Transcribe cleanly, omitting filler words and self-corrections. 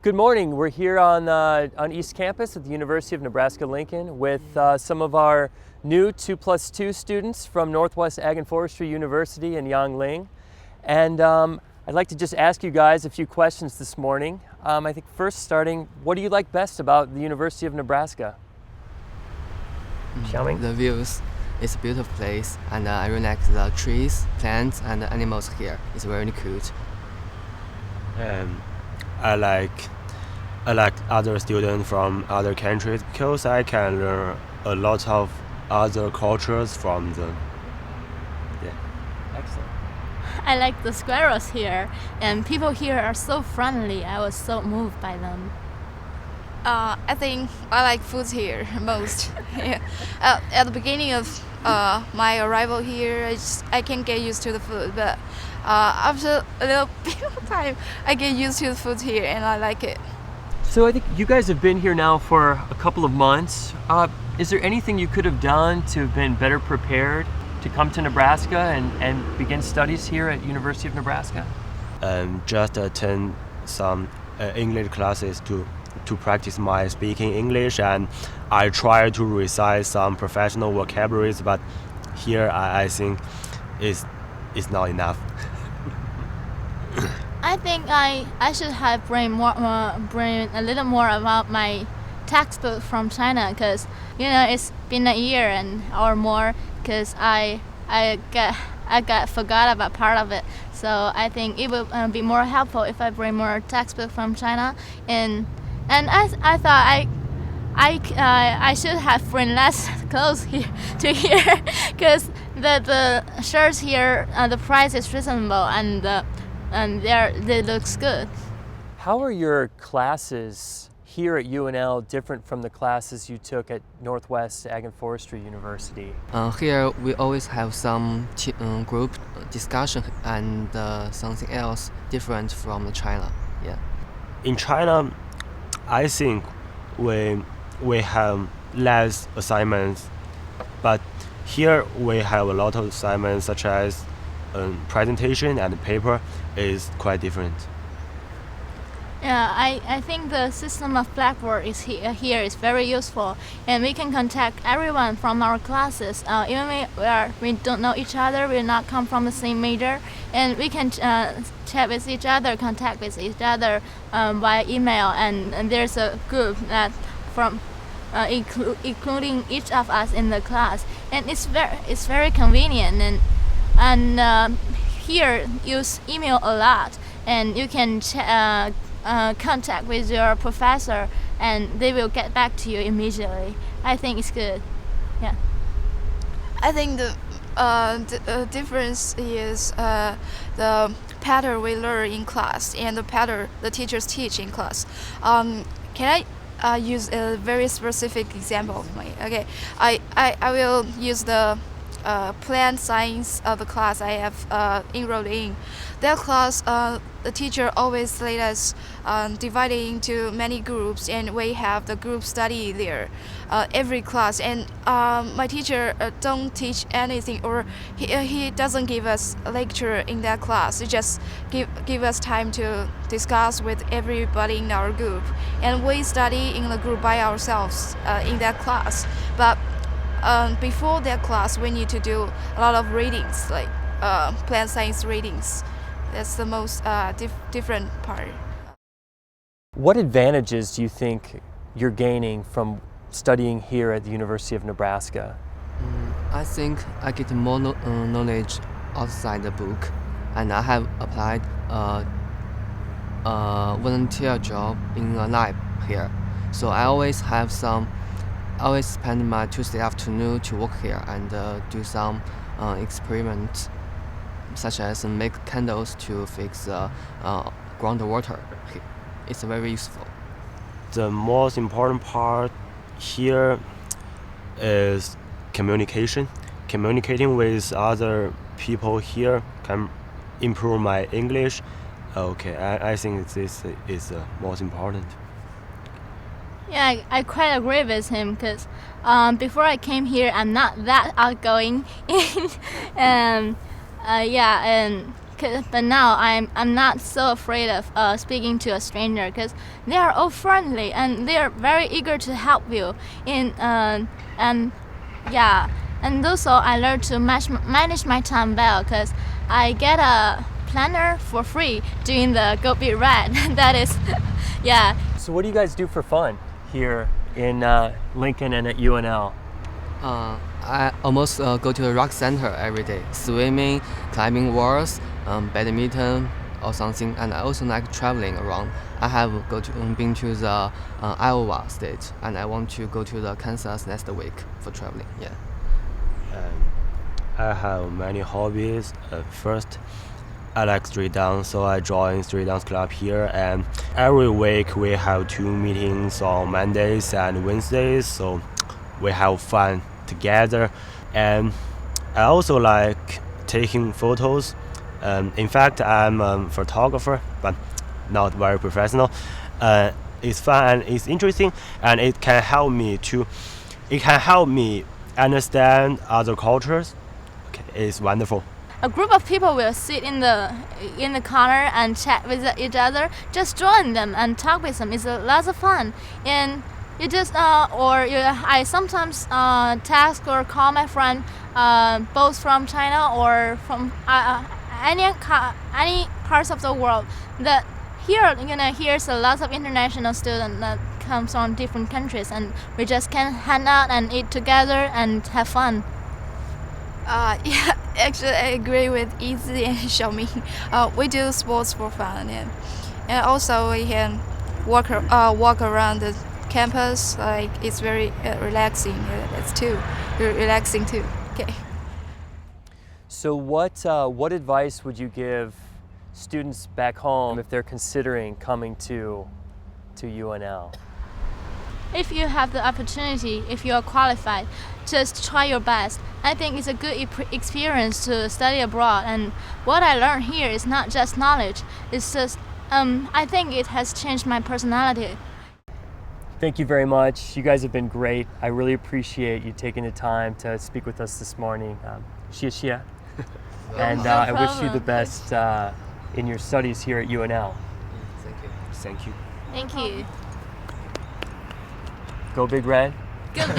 Good morning. We're here on East Campus at the University of Nebraska-Lincoln with some of our new 2+2 students from Northwest Ag and Forestry University in Yangling. And I'd like to just ask you guys a few questions this morning. I think first starting, what do you like best about the University of Nebraska? Xiaoming? The views. It's a beautiful place, and I really like the trees, plants, and the animals here. It's very cute. I like other students from other countries because I can learn a lot of other cultures from them. Yeah. Excellent. I like the squirrels here, and people here are so friendly. I was so moved by them. I think I like food here most. Yeah. At the beginning of my arrival here, I can't get used to the food, but after a little bit of time, I get used to the food here and I like it. So I think you guys have been here now for a couple of months. Is there anything you could have done to have been better prepared to come to Nebraska and begin studies here at University of Nebraska? Just attend some English classes to practice my speaking English, and I try to recite some professional vocabularies, but here I think it's not enough. I think I should have bring a little more about my textbook from China, because it's been a year or more, because I got forgot about part of it. So I think it will be more helpful if I bring more textbook from China, and I thought I should have bring less clothes to here, because the shirts here the price is reasonable, and they looks good. How are your classes here at UNL different from the classes you took at Northwest Ag and Forestry University? Here we always have some group discussion and something else different from China. Yeah. In China, I think we have less assignments, but here we have a lot of assignments, such as presentation and paper is quite different. Yeah, I think the system of Blackboard here is very useful, and we can contact everyone from our classes. Even we don't know each other, we not come from the same major, and we can chat with each other, contact with each other via email. And there's a group that from including each of us in the class, and it's very convenient. And here use email a lot, and you can contact with your professor, and they will get back to you immediately. I think it's good. Yeah. I think the difference is the pattern we learn in class and the pattern the teachers teach in class. Can I use a very specific example of mine? Okay, I will use the plant science of the class I have enrolled in. That class, the teacher always let us divide it into many groups, and we have the group study there every class. And my teacher don't teach anything, or he doesn't give us a lecture in that class. He just give us time to discuss with everybody in our group, and we study in the group by ourselves in that class. But before that class, we need to do a lot of readings, like plant science readings. That's the most different part. What advantages do you think you're gaining from studying here at the University of Nebraska? I think I get more knowledge outside the book, and I have applied a volunteer job in a lab here. So I always spend my Tuesday afternoon to work here and do some experiments, such as make candles to fix groundwater. It's very useful. The most important part here is communication. Communicating with other people here can improve my English. Okay, I think this is most important. Yeah, I quite agree with him, because before I came here, I'm not that outgoing. And But now I'm not so afraid of speaking to a stranger because they are all friendly and they are very eager to help you. And yeah, and also I learned to manage my time well because I get a planner for free during the Go Be Red. That is, yeah. So what do you guys do for fun here in Lincoln and at UNL? I almost go to the rock center every day, swimming, climbing walls, badminton or something, and I also like traveling around. I have been to the Iowa state, and I want to go to the Kansas next week for traveling. Yeah. I have many hobbies. First, I like street dance, so I join street dance club here, and every week we have 2 meetings on Mondays and Wednesdays, so we have fun together. And I also like taking photos. In fact, I'm a photographer, but not very professional. It's fun and it's interesting, and it can help me understand other cultures. Okay, it's wonderful. A group of people will sit in the corner and chat with each other. Just join them and talk with them. It's lots of fun. And you just I sometimes text or call my friend, both from China or from any parts of the world. That here, here's a lot of international students that comes from different countries, and we just can hang out and eat together and have fun. Yeah, actually, I agree with Izzy and Xiaoming. We do sports for fun, and also we can walk around the campus. Like it's very relaxing. It's too relaxing too. Okay. So what advice would you give students back home if they're considering coming to UNL? If you have the opportunity, if you are qualified, just try your best. I think it's a good experience to study abroad, and what I learned here is not just knowledge, it's just I think it has changed my personality. Thank you very much. You guys have been great. I really appreciate you taking the time to speak with us this morning. 谢谢. And I wish you the best in your studies here at UNL. Thank you. Thank you. Thank you. Go Big Red. Good.